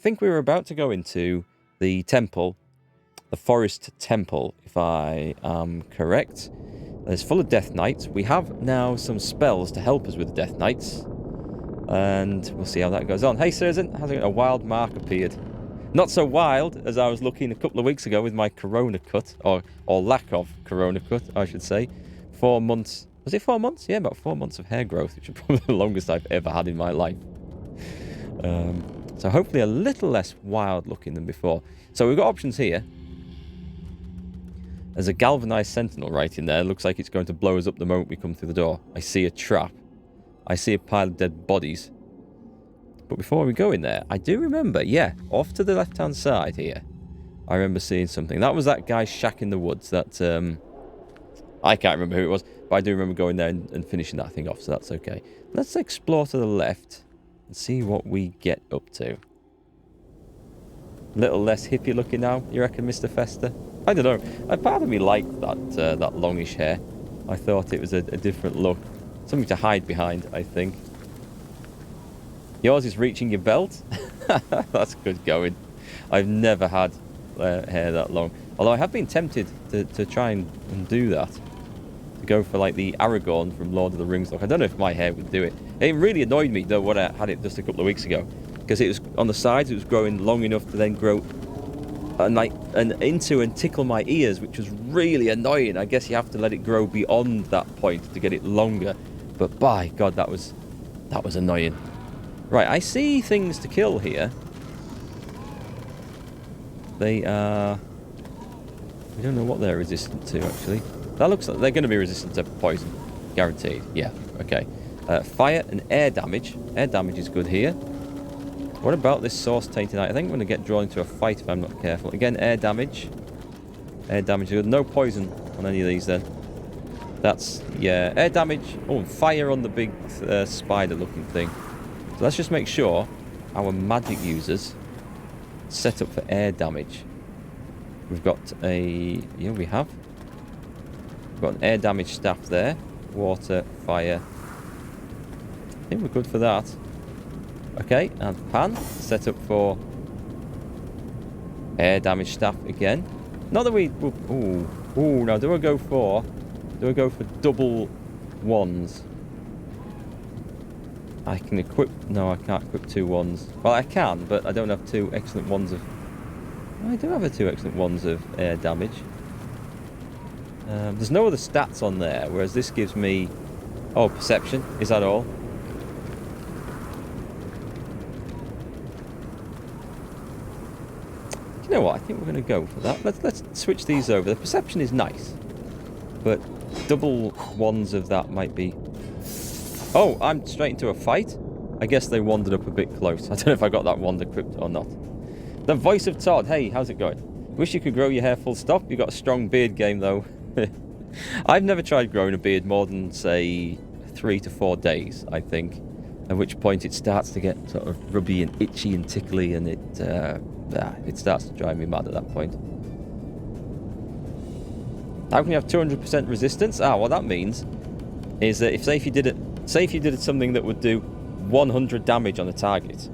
think we were about to go into the temple, the forest temple, if I am correct. It's full of Death Knights. We have now some spells to help us with the Death Knights. And we'll see how that goes on. Hey, Susan, how's it going? A wild mark appeared. Not so wild as I was looking a couple of weeks ago with my corona cut, or lack of corona cut, I should say. 4 months. Was it 4 months? Yeah, about 4 months of hair growth, which is probably the longest I've ever had in my life. So hopefully a little less wild looking than before. So we've got options here. There's a galvanized sentinel right in there. Looks like it's going to blow us up the moment we come through the door. I see a trap. I see a pile of dead bodies. But before we go in there, I do remember, yeah, off to the left-hand side here, I remember seeing something. That was that guy's shack in the woods that, I can't remember who it was, but I do remember going there and finishing that thing off, so that's okay. Let's explore to the left and see what we get up to. A little less hippie looking now, you reckon, Mr. Fester? I don't know. A part of me liked that longish hair. I thought it was a different look. Something to hide behind, I think. Yours is reaching your belt? That's good going. I've never had hair that long. Although I have been tempted to try and do that. To go for like the Aragorn from Lord of the Rings look. I don't know if my hair would do it. It really annoyed me though when I had it just a couple of weeks ago. Because it was on the sides, it was growing long enough to then grow and into and tickle my ears, which was really annoying. I guess you have to let it grow beyond that point to get it longer. But by God, that was annoying. Right, I see things to kill here. They are... We don't know what they're resistant to, actually. That looks like they're going to be resistant to poison. Guaranteed. Yeah, okay. Fire and air damage. Air damage is good here. What about this Source Tainted Eye? I think I'm going to get drawn into a fight if I'm not careful. Again, air damage. Air damage is good. No poison on any of these, then. That's, yeah, air damage. Oh, and fire on the big spider-looking thing. So let's just make sure our magic users set up for air damage. We've got a... Yeah, we have. We've got an air damage staff there. Water, fire. I think we're good for that. Okay, and pan. Set up for air damage staff again. Not that we... Ooh, now do I go for double wands? I can equip... No, I can't equip 2 wands. Well, I can, but I don't have 2 excellent wands of... I do have 2 excellent wands of air damage. There's no other stats on there, whereas this gives me... Oh, perception. Is that all? You know what? I think we're going to go for that. Let's switch these over. The perception is nice, but double wands of that might be... Oh, I'm straight into a fight? I guess they wandered up a bit close. I don't know if I got that wand equipped or not. The voice of Todd. Hey, how's it going? Wish you could grow your hair full stop. You've got a strong beard game, though. I've never tried growing a beard more than, say, 3 to 4 days, I think. At which point it starts to get sort of rubby and itchy and tickly, and it starts to drive me mad at that point. How can you have 200% resistance? What that means is that if you did something that would do 100 damage on a target,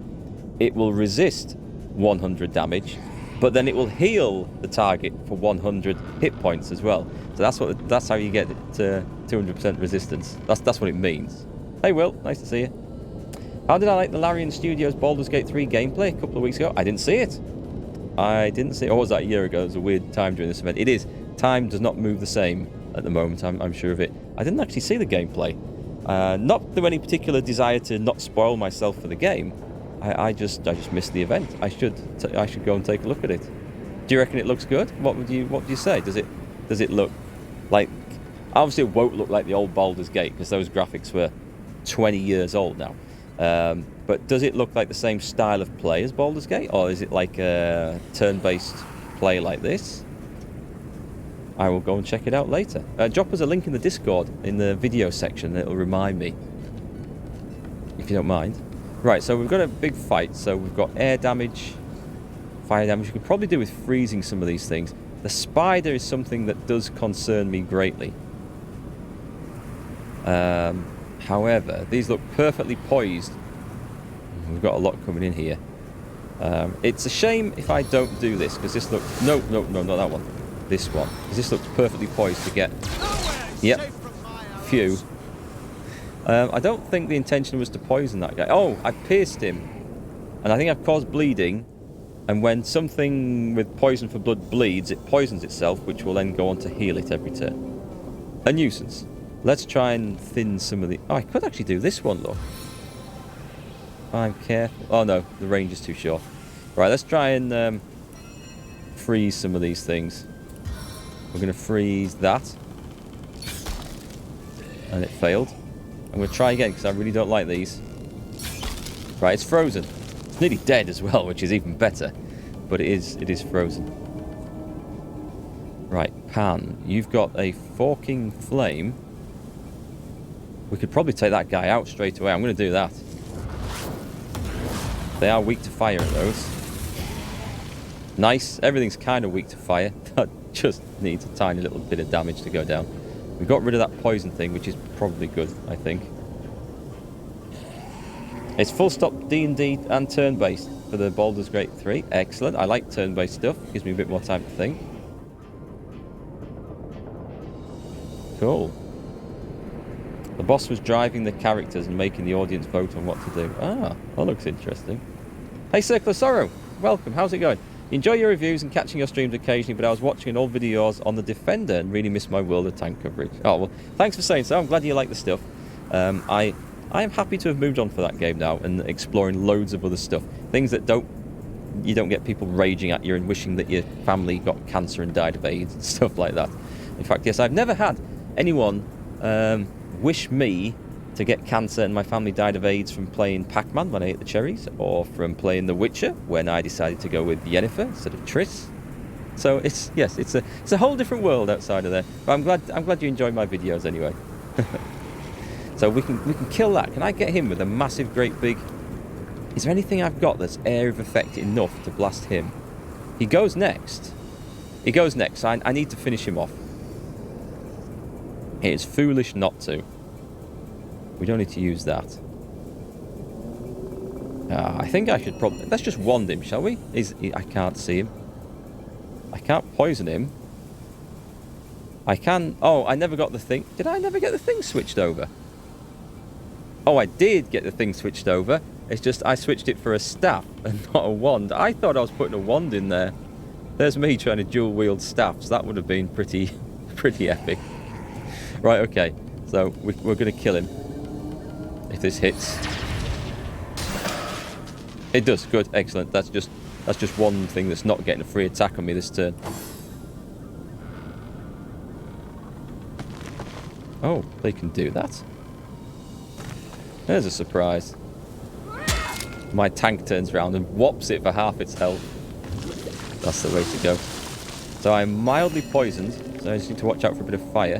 it will resist 100 damage, but then it will heal the target for 100 hit points as well. So that's how you get it to 200% resistance. That's what it means. Hey Will, nice to see you. How did I like the Larian Studios Baldur's Gate 3 gameplay a couple of weeks ago? I didn't see it. Or was that a year ago? It was a weird time during this event. It is. Time does not move the same at the moment, I'm sure of it. I didn't actually see the gameplay. Not through any particular desire to not spoil myself for the game. I just missed the event. I should go and take a look at it. Do you reckon it looks good? What would you say? Does it look like... Obviously it won't look like the old Baldur's Gate because those graphics were 20 years old now. But does it look like the same style of play as Baldur's Gate, or is it like a turn-based play like this? I will go and check it out later. Drop us a link in the Discord in the video section, and it'll remind me, if you don't mind. Right, so we've got a big fight. So we've got air damage, fire damage. We could probably do with freezing some of these things. The spider is something that does concern me greatly. However, these look perfectly poised. We've got a lot coming in here. It's a shame if I don't do this, because this looks... No, not that one. This one. Because this looks perfectly poised to get... Yep. Phew. I don't think the intention was to poison that guy. Oh, I pierced him. And I think I've caused bleeding. And when something with poison for blood bleeds, it poisons itself, which will then go on to heal it every turn. A nuisance. Let's try and thin some of the... Oh, I could actually do this one, look. I'm careful. Oh, no. The range is too short. Right, let's try and freeze some of these things. We're going to freeze that. And it failed. I'm going to try again, because I really don't like these. Right, it's frozen. It's nearly dead as well, which is even better. But it is frozen. Right, Pan. You've got a forking flame. We could probably take that guy out straight away. I'm going to do that. They are weak to fire, those. Nice. Everything's kind of weak to fire. That just needs a tiny little bit of damage to go down. We got rid of that poison thing, which is probably good, I think. It's full stop D&D and turn-based for the Baldur's Gate 3. Excellent. I like turn-based stuff. Gives me a bit more time to think. Cool. The boss was driving the characters and making the audience vote on what to do. Ah, that looks interesting. Hey, Circle of Sorrow. Welcome. How's it going? Enjoy your reviews and catching your streams occasionally, but I was watching an old video on the Defender and really missed my World of Tank coverage. Oh, well, thanks for saying so. I'm glad you like the stuff. I am happy to have moved on for that game now and exploring loads of other stuff. Things that you don't get people raging at you and wishing that your family got cancer and died of AIDS and stuff like that. In fact, yes, I've never had anyone wish me to get cancer and my family died of AIDS from playing Pac-Man when I ate the cherries, or from playing The Witcher when I decided to go with Yennefer instead of Triss. So it's a whole different world outside of there. But I'm glad you enjoyed my videos anyway. So we can kill that. Can I get him with a massive, great big... Is there anything I've got that's area of effect enough to blast him? He goes next. He goes next. I need to finish him off. It is foolish not to. We don't need to use that. I think I should probably... Let's just wand him, shall we? I can't see him. I can't poison him. I can... Oh, I never got the thing... Did I never get the thing switched over? Oh, I did get the thing switched over. It's just I switched it for a staff and not a wand. I thought I was putting a wand in there. There's me trying to dual wield staffs. That would have been pretty epic. Right, okay. So we're going to kill him. If this hits. It does. Good. Excellent. That's just one thing that's not getting a free attack on me this turn. Oh, they can do that. There's a surprise. My tank turns around and whops it for half its health. That's the way to go. So I'm mildly poisoned, so I just need to watch out for a bit of fire.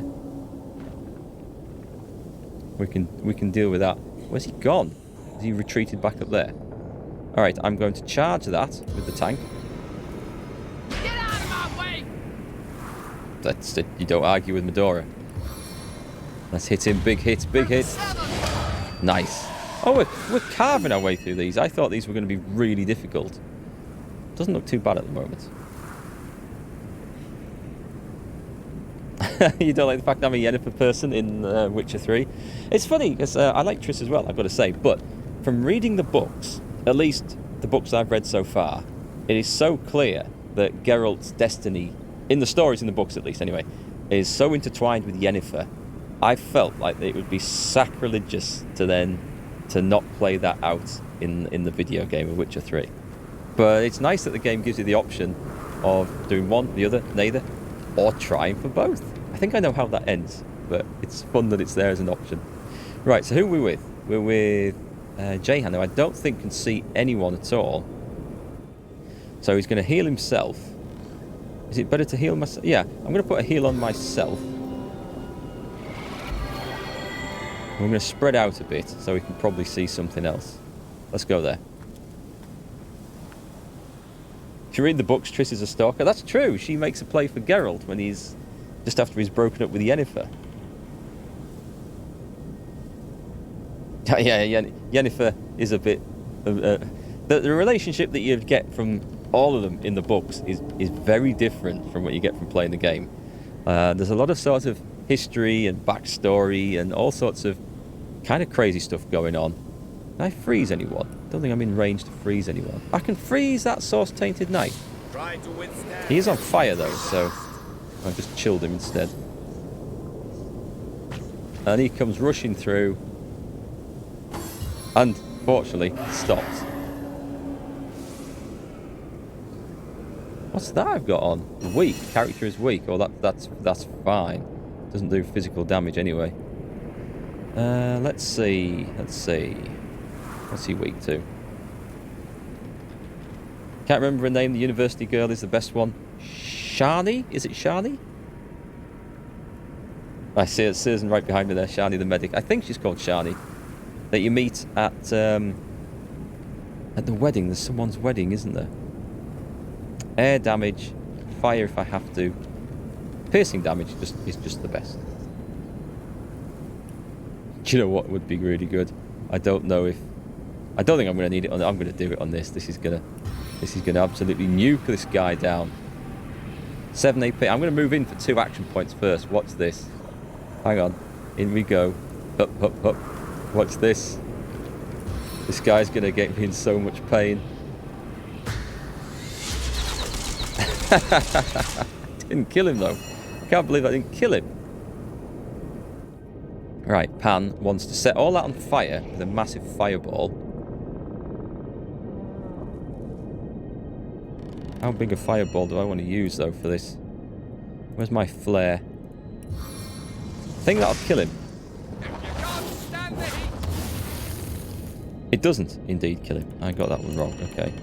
We can deal with that. Where's he gone? Has he retreated back up there? Alright, I'm going to charge that with the tank. Get out of my way! That's it. You don't argue with Medora. Let's hit him. Big hit, big hit. Nice. Oh, we're carving our way through these. I thought these were going to be really difficult. Doesn't look too bad at the moment. You don't like the fact that I'm a Yennefer person in Witcher 3? It's funny, because I like Triss as well, I've got to say. But from reading the books, at least the books I've read so far, it is so clear that Geralt's destiny, in the stories in the books at least anyway, is so intertwined with Yennefer. I felt like it would be sacrilegious to not play that out in the video game of Witcher 3. But it's nice that the game gives you the option of doing one, the other, neither, or trying for both. I think I know how that ends, but it's fun that it's there as an option. Right, so who are we with? We're with Jahan, who I don't think can see anyone at all. So he's going to heal himself. Is it better to heal myself? Yeah, I'm going to put a heal on myself. We're going to spread out a bit so we can probably see something else. Let's go there. If you read the books, Triss is a stalker. That's true. She makes a play for Geralt when he's just after he's broken up with Yennefer. Yeah, Yennefer is a bit The relationship that you get from all of them in the books is very different from what you get from playing the game. There's a lot of sort of history and backstory and all sorts of kind of crazy stuff going on. Can I freeze anyone? Don't think I'm in range to freeze anyone. I can freeze that Source Tainted Knight. He is on fire though, so I just chilled him instead. And he comes rushing through. And fortunately stops. What's that I've got on? Weak. Character is weak. Oh, that's fine. Doesn't do physical damage anyway. Let's see. What's he weak to? Can't remember her name. The university girl is the best one. Shani? Is it Shani? I see it. Susan right behind me there. Shani the medic. I think she's called Shani. That you meet at the wedding. There's someone's wedding, isn't there? Air damage, fire if I have to. Piercing damage is just the best. Do you know what would be really good? I don't think I'm going to need it on. I'm going to do it on this. This is going to absolutely nuke this guy down. 7 AP. I'm going to move in for 2 action points first. Watch this. Hang on. In we go. Up, up, up. Watch this. This guy's going to get me in so much pain. Didn't kill him though. Can't believe I didn't kill him. Right, Pan wants to set all that on fire with a massive fireball. How big a fireball do I want to use though for this? Where's my flare? I think that'll kill him. It doesn't indeed kill him. I got that one wrong. Okay.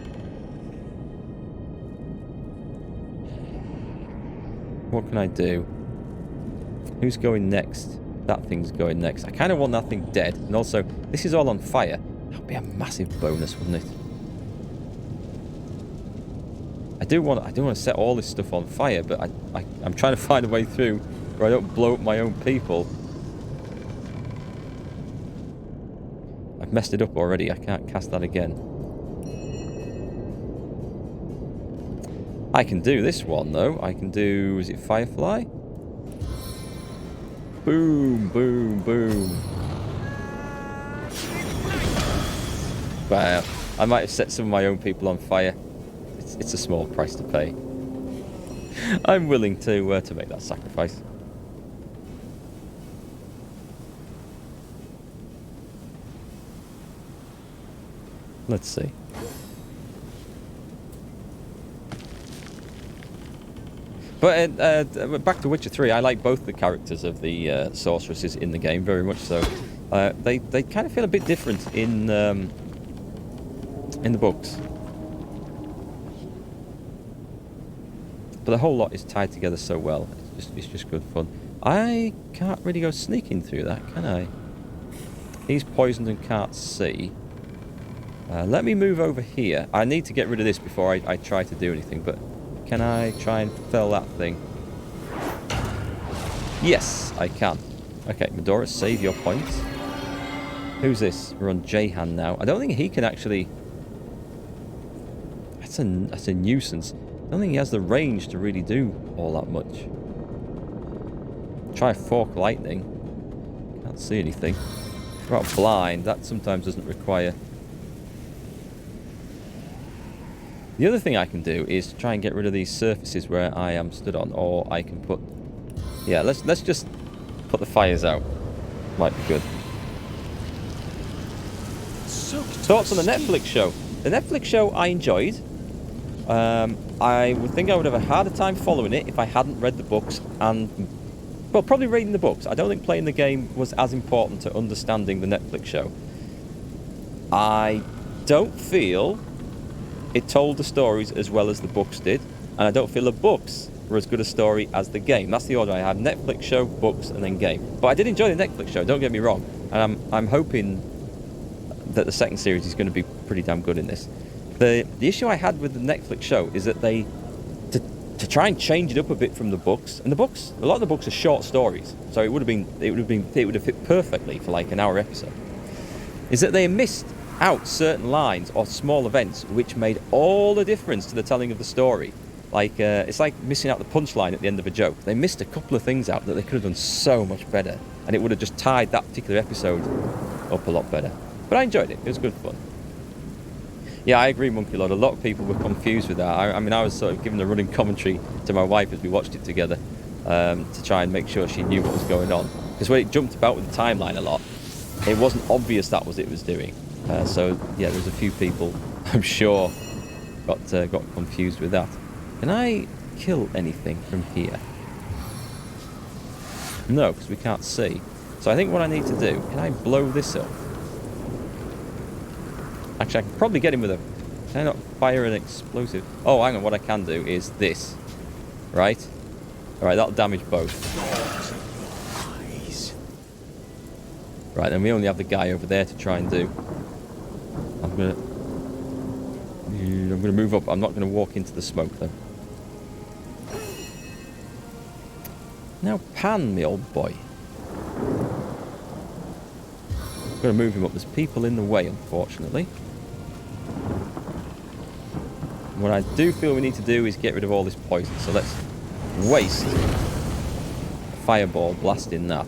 What can I do? Who's going next? That thing's going next. I kind of want that thing dead. And also, this is all on fire. That would be a massive bonus, wouldn't it? I do want to set all this stuff on fire, but I'm trying to find a way through where I don't blow up my own people. I've messed it up already. I can't cast that again. I can do this one, though. I can do... Is it Firefly? Boom, boom, boom. Wow. I might have set some of my own people on fire. It's a small price to pay. I'm willing to make that sacrifice. Let's see. But back to Witcher 3, I like both the characters of the sorceresses in the game, very much so. They kind of feel a bit different in the books. But the whole lot is tied together so well. It's just good fun. I can't really go sneaking through that, can I? He's poisoned and can't see. Let me move over here. I need to get rid of this before I try to do anything, but can I try and fell that thing? Yes, I can. Okay, Medora, save your points. Who's this? We're on Jahan now. I don't think he can actually... That's a nuisance. I don't think he has the range to really do all that much. Try fork lightning. Can't see anything. What about blind? That sometimes doesn't require... The other thing I can do is try and get rid of these surfaces where I am stood on, or I can put... Yeah, let's just put the fires out. Might be good. Thoughts on the Netflix show? The Netflix show I enjoyed. I would think I would have a harder time following it if I hadn't read the books and... Well, probably reading the books. I don't think playing the game was as important to understanding the Netflix show. I don't feel it told the stories as well as the books did, and I don't feel the books were as good a story as the game. That's the order I have: Netflix show, books, and then game. But I did enjoy the Netflix show, don't get me wrong, and I'm hoping that the second series is going to be pretty damn good in this. The issue I had with the Netflix show is that they, to try and change it up a bit from the books, and the books, a lot of the books are short stories, so it would have fit perfectly for like an hour episode, is that they missed out certain lines or small events which made all the difference to the telling of the story. Like, it's like missing out the punchline at the end of a joke. They missed a couple of things out that they could have done so much better, and it would have just tied that particular episode up a lot better. But I enjoyed it. It was good fun. Yeah, I agree, Monkey Lord. A lot of people were confused with that. I mean, I was sort of giving a running commentary to my wife as we watched it together, to try and make sure she knew what was going on. Because when it jumped about with the timeline a lot, it wasn't obvious that was it was doing. So yeah, there's a few people, I'm sure, got confused with that. Can I kill anything from here? No, because we can't see. So I think what I need to do, can I blow this up? Actually, I can probably get him with a... Can I not fire an explosive? Oh, hang on, what I can do is this. Right? Alright, that'll damage both. Right, then we only have the guy over there to try and do. I'm gonna move up. I'm not gonna walk into the smoke though. Now pan, me old boy. I'm gonna move him up. There's people in the way, unfortunately. What I do feel we need to do is get rid of all this poison. So let's waste a fireball blasting that,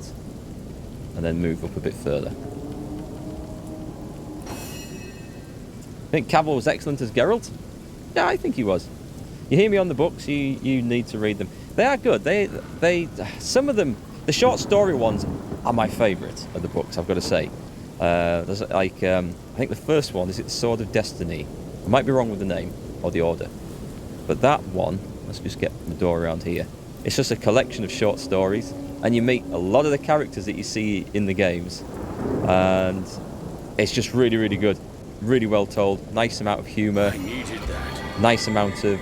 and then move up a bit further. I think Cavill was excellent as Geralt. Yeah, I think he was. You hear me on the books, you need to read them. They are good. They some of them, the short story ones are my favourite of the books, I've got to say. There's like, I think the first one, is it the Sword of Destiny? I might be wrong with the name or the order. But that one, let's just get the door around here. It's just a collection of short stories, and you meet a lot of the characters that you see in the games. And it's just really, really good. Really well told, nice amount of humour, nice amount of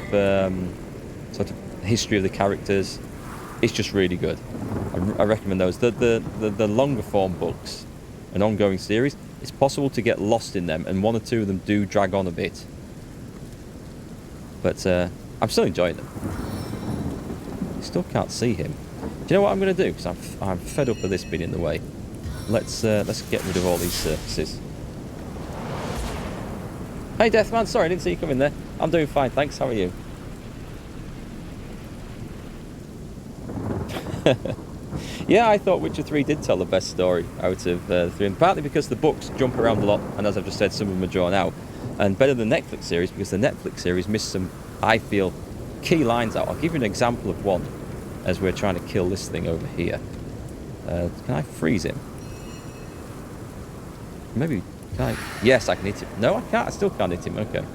sort of history of the characters. It's just really good. I recommend those. The longer form books, an ongoing series, it's possible to get lost in them, and one or two of them do drag on a bit. But I'm still enjoying them. I still can't see him. Do you know what I'm going to do? Because I'm fed up of this being in the way. Let's get rid of all these surfaces. Hey Deathman, sorry I didn't see you come in there. I'm doing fine, thanks. How are you? Yeah, I thought Witcher 3 did tell the best story out of the three, and partly because the books jump around a lot, and as I've just said, some of them are drawn out, and better than the Netflix series because the Netflix series missed some, I feel, key lines out. I'll give you an example of one as we're trying to kill this thing over here. Can I freeze him? Maybe. Can I? Yes, I can hit him. No, I can't. I still can't hit him. Okay.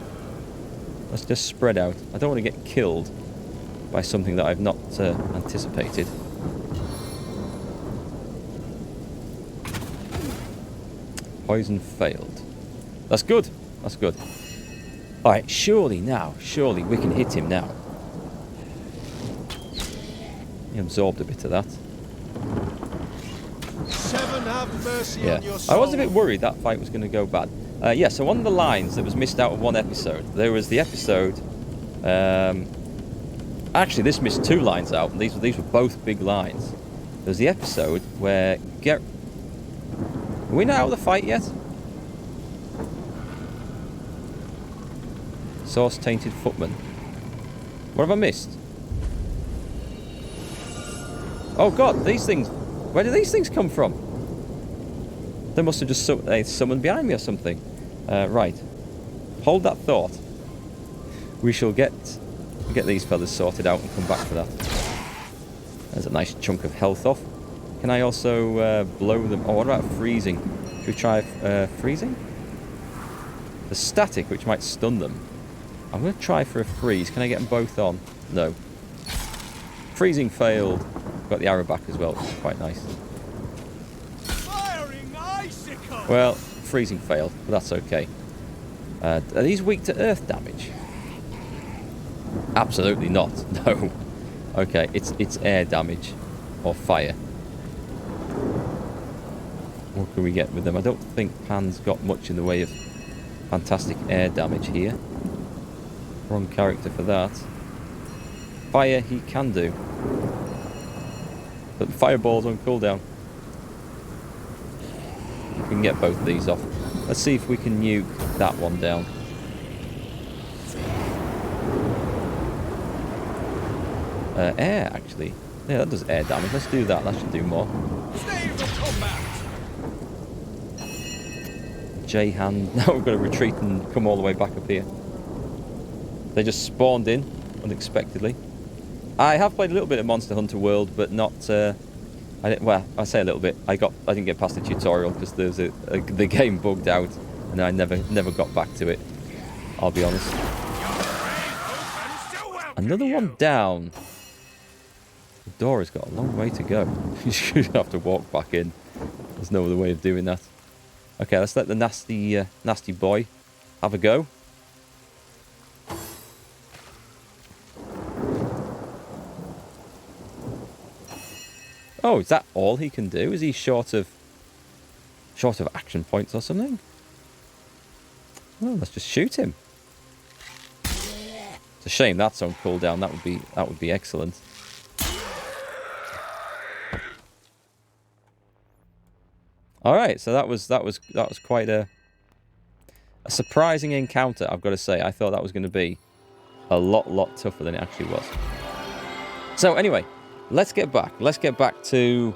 Let's just spread out. I don't want to get killed by something that I've not anticipated. Poison failed. That's good. That's good. Alright, surely we can hit him now. He absorbed a bit of that. Have mercy Yeah, on your soul. I was a bit worried that fight was going to go bad. Yeah, so one of the lines that was missed out of one episode, there was the episode... actually, this missed two lines out, and these were both big lines. There was the episode where... Are we not out of the fight yet? Source Tainted Footman. What have I missed? Oh god, these things... Where do these things come from? They must have just summoned behind me or something. Right. Hold that thought. We shall get these fellas sorted out and come back for that. There's a nice chunk of health off. Can I also blow them? Oh, what about freezing? Should we try freezing? The static, which might stun them. I'm going to try for a freeze. Can I get them both on? No. Freezing failed. Got the arrow back as well, which is quite nice. Well, freezing failed, but that's okay. Are these weak to earth damage? Absolutely not. No. Okay, it's air damage or fire. What can we get with them? I don't think Pan's got much in the way of fantastic air damage here. Wrong character for that. Fire he can do. But fireball's on cooldown. We can get both of these off. Let's see if we can nuke that one down. Air, actually. Yeah, that does air damage. Let's do that. That should do more. J-hand. Now we've got to retreat and come all the way back up here. They just spawned in unexpectedly. I have played a little bit of Monster Hunter World, but not... well, I say a little bit. I didn't get past the tutorial because there's the game bugged out, and I never got back to it. I'll be honest. Another one down. The door has got a long way to go. You should have to walk back in. There's no other way of doing that. Okay, let's let the nasty boy have a go. Oh, is that all he can do? Is he short of action points or something? Well, let's just shoot him. It's a shame that's on cooldown. That would be excellent. All right, so that was quite a surprising encounter, I've got to say. I thought that was going to be a lot tougher than it actually was. So anyway, let's get back to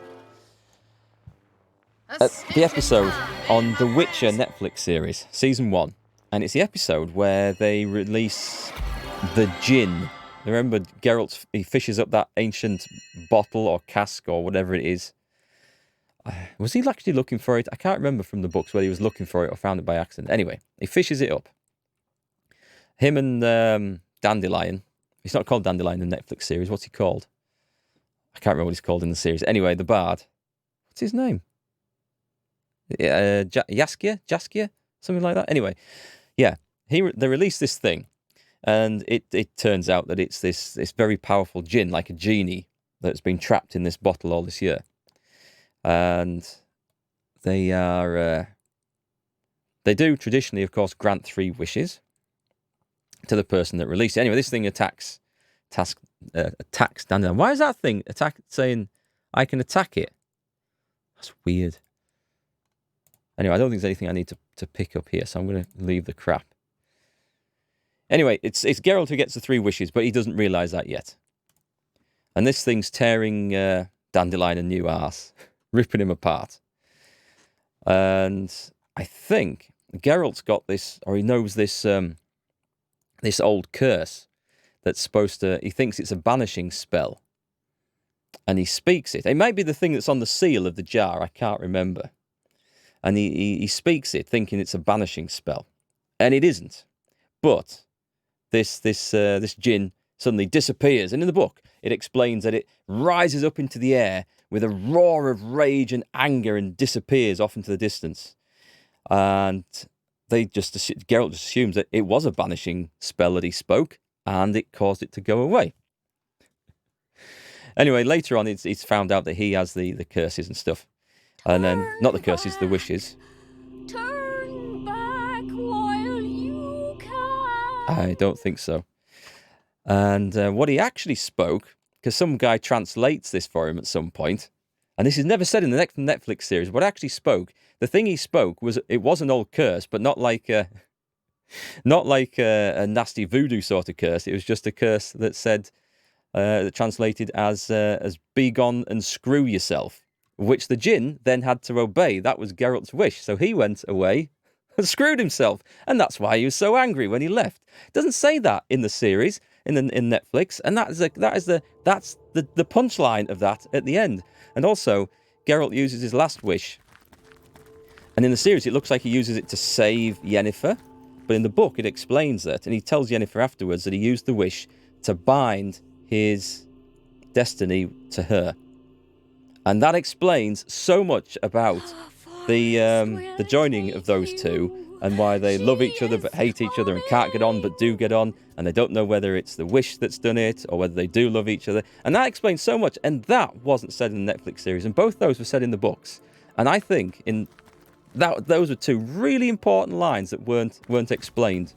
the episode on The Witcher Netflix series, season 1, and it's the episode where they release the gin. Remember, Geralt, he fishes up that ancient bottle or cask or whatever it is. Was he actually looking for it? I can't remember from the books whether he was looking for it or found it by accident. Anyway, he fishes it up. Him and Dandelion. He's not called Dandelion in the Netflix series. What's he called? I can't remember what he's called in the series. Anyway, the bard. What's his name? Jaskia? Something like that. Anyway, yeah. They released this thing. And it turns out that it's this very powerful djinn, like a genie, that's been trapped in this bottle all this year. And they do traditionally, of course, grant 3 wishes to the person that released it. Anyway, this thing attacks Dandelion. Why is that thing saying I can attack it? That's weird. Anyway, I don't think there's anything I need to pick up here, so I'm going to leave the crap. Anyway, it's Geralt who gets the 3 wishes, but he doesn't realise that yet. And this thing's tearing Dandelion a new arse. Ripping him apart. And I think Geralt's got this, or he knows this this old curse that's supposed to, he thinks it's a banishing spell. And he speaks it. It might be the thing that's on the seal of the jar, I can't remember. And he speaks it thinking it's a banishing spell. And it isn't. But this djinn suddenly disappears. And in the book, it explains that it rises up into the air with a roar of rage and anger and disappears off into the distance. And Geralt just assumes that it was a banishing spell that he spoke, and it caused it to go away. Anyway, later on, it's found out that he has the curses and stuff. And then, not the curses, the wishes. Turn back while you can. I don't think so. And what he actually spoke, because some guy translates this for him at some point, and this is never said in the next Netflix series, what actually spoke, the thing he spoke was an old curse, but not like a nasty voodoo sort of curse. It was just a curse that said, translated as be gone and screw yourself, which the djinn then had to obey. That was Geralt's wish. So he went away and screwed himself, and that's why he was so angry when he left. It doesn't say that in the series. In Netflix, and that's the punchline of that at the end. And also, Geralt uses his last wish, and in the series it looks like he uses it to save Yennefer, but in the book it explains that, and he tells Yennefer afterwards that he used the wish to bind his destiny to her, and that explains so much about the joining of those two. And why they love each other but hate each other and can't get on but do get on. And they don't know whether it's the wish that's done it or whether they do love each other. And that explains so much. And that wasn't said in the Netflix series. And both those were said in the books. And I think those were 2 really important lines that weren't explained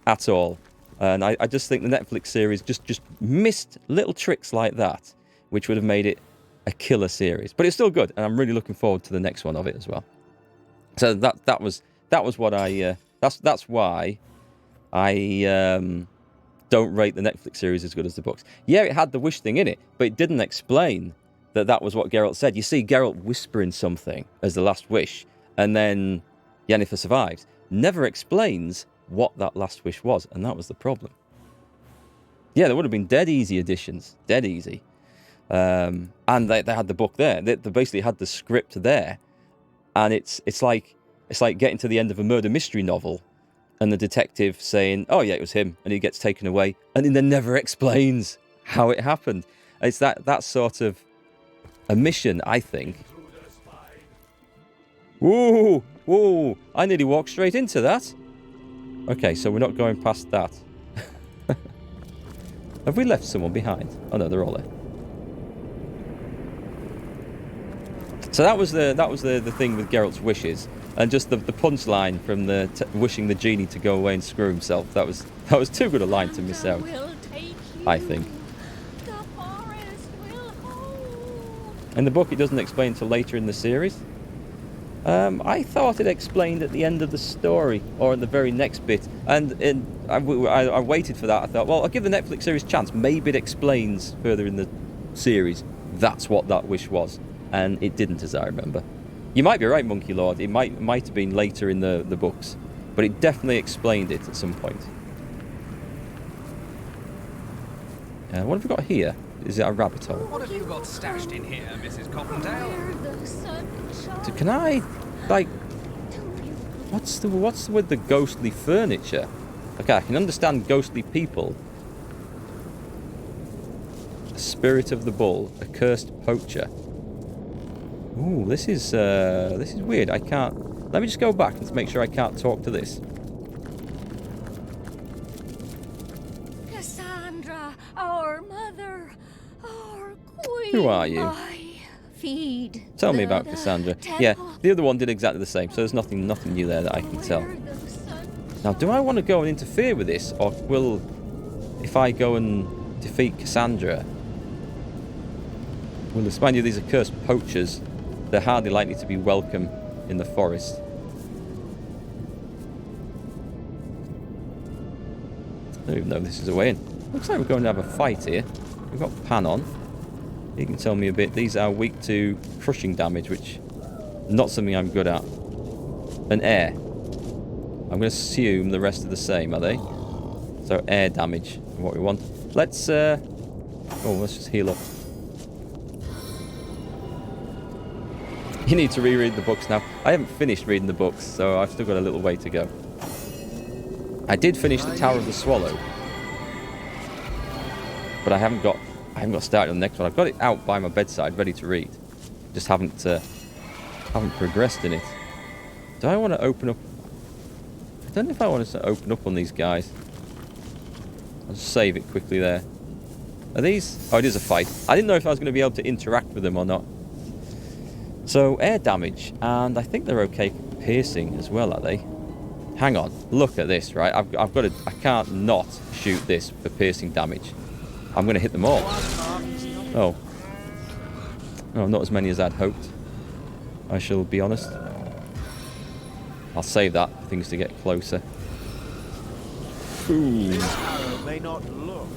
at all. And I just think the Netflix series just missed little tricks like that, which would have made it a killer series. But it's still good. And I'm really looking forward to the next one of it as well. So that was That was what I... that's why I don't rate the Netflix series as good as the books. Yeah, it had the wish thing in it, but it didn't explain that that was what Geralt said. You see Geralt whispering something as the last wish, and then Yennefer survives. Never explains what that last wish was, and that was the problem. Yeah, there would have been dead easy additions. Dead easy. And they had the book there. They basically had the script there. And it's like getting to the end of a murder mystery novel and the detective saying, oh yeah, it was him, and he gets taken away, and he then never explains how it happened. It's that sort of omission, I think. Whoa, whoa, I nearly walked straight into that. Okay, so we're not going past that. Have we left someone behind? Oh no, they're all there. So that was the thing with Geralt's wishes, and just the punchline from the wishing the genie to go away and screw himself. That was too good a line to miss out, I think. The forest will hold. In the book, it doesn't explain until later in the series. I thought it explained at the end of the story, or in the very next bit, and I waited for that. I thought, well, I'll give the Netflix series a chance. Maybe it explains further in the series that's what that wish was, and it didn't, as I remember. You might be right, Monkey Lord. It might have been later in the books, but it definitely explained it at some point. What have we got here? Is it a rabbit hole? What have you got stashed in here, Mrs. Coppendale? Where the sun shines. So can I, like, what's with the ghostly furniture? Okay, I can understand ghostly people. A spirit of the bull, a cursed poacher. Ooh, this is weird. I can't. Let me just go back and make sure I can't talk to this. Cassandra, our mother, our queen. Who are you? I feed. Tell me about Cassandra. Yeah, the other one did exactly the same, so there's nothing new there that I can tell. Now, do I want to go and interfere with this, or will, if I go and defeat Cassandra, will mind you, these are cursed poachers. They're hardly likely to be welcome in the forest. I don't even know if this is a way in. Looks like we're going to have a fight here. We've got Pan on. He can tell me a bit. These are weak to crushing damage, which not something I'm good at. And air. I'm going to assume the rest are the same, are they? So air damage, what we want. Let's just heal up. You need to reread the books now. I haven't finished reading the books, so I've still got a little way to go. I did finish the Tower of the Swallow, but I haven't got started on the next one. I've got it out by my bedside, ready to read. Just haven't progressed in it. Do I want to open up? I don't know if I want to open up on these guys. I'll just save it quickly there. Are these? Oh, it is a fight. I didn't know if I was going to be able to interact with them or not. So, air damage, and I think they're okay piercing as well, are they? Hang on, look at this, right? I've got to, I can't not shoot this for piercing damage. I'm going to hit them all. Oh. Oh, not as many as I'd hoped. I shall be honest. I'll save that for things to get closer. Ooh. May not look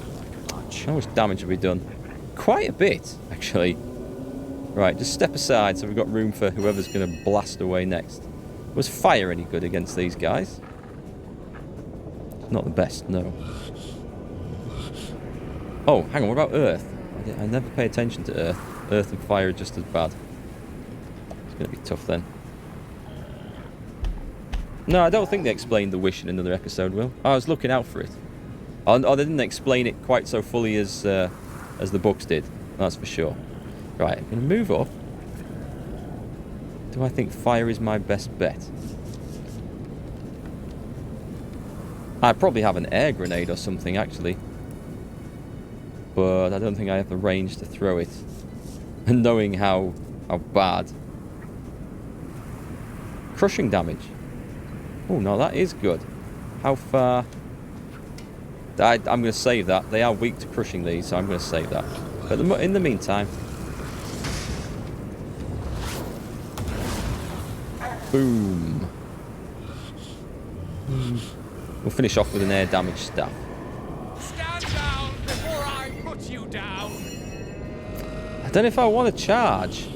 like much. How much damage have we done? Quite a bit, actually. Right, just step aside so we've got room for whoever's going to blast away next. Was fire any good against these guys? Not the best, no. Oh, hang on, what about earth? I never pay attention to earth. Earth and fire are just as bad. It's going to be tough then. No, I don't think they explained the wish in another episode, Will. I was looking out for it. Oh, they didn't explain it quite so fully as the books did. That's for sure. Right, I'm going to move up. Do I think fire is my best bet? I probably have an air grenade or something, actually. But I don't think I have the range to throw it. And knowing how bad. Crushing damage. Oh, no, that is good. How far? I'm going to save that. They are weak to crushing these, so I'm going to save that. But in the meantime... Boom. We'll finish off with an air damage staff. Stand down before I put you down. I don't know if I want to charge.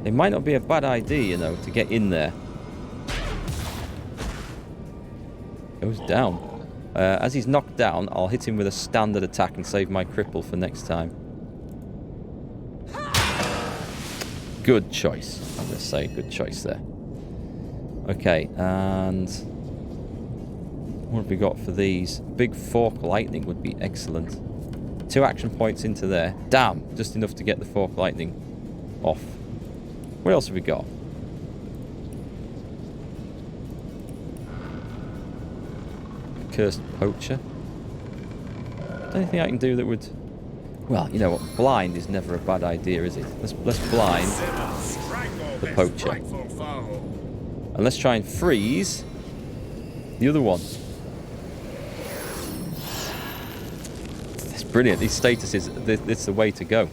It might not be a bad idea, you know, to get in there. Goes down. As he's knocked down, I'll hit him with a standard attack and save my cripple for next time. Good choice. I'm going to say good choice there. Okay, and what have we got for these? Big fork lightning would be excellent. 2 action points into there. Damn, just enough to get the fork lightning off. What else have we got? Cursed poacher. Anything I can do that would... Well, you know what? Blind is never a bad idea, is it? Let's blind the poacher. And let's try and freeze the other one. It's brilliant. These statuses, it's the way to go.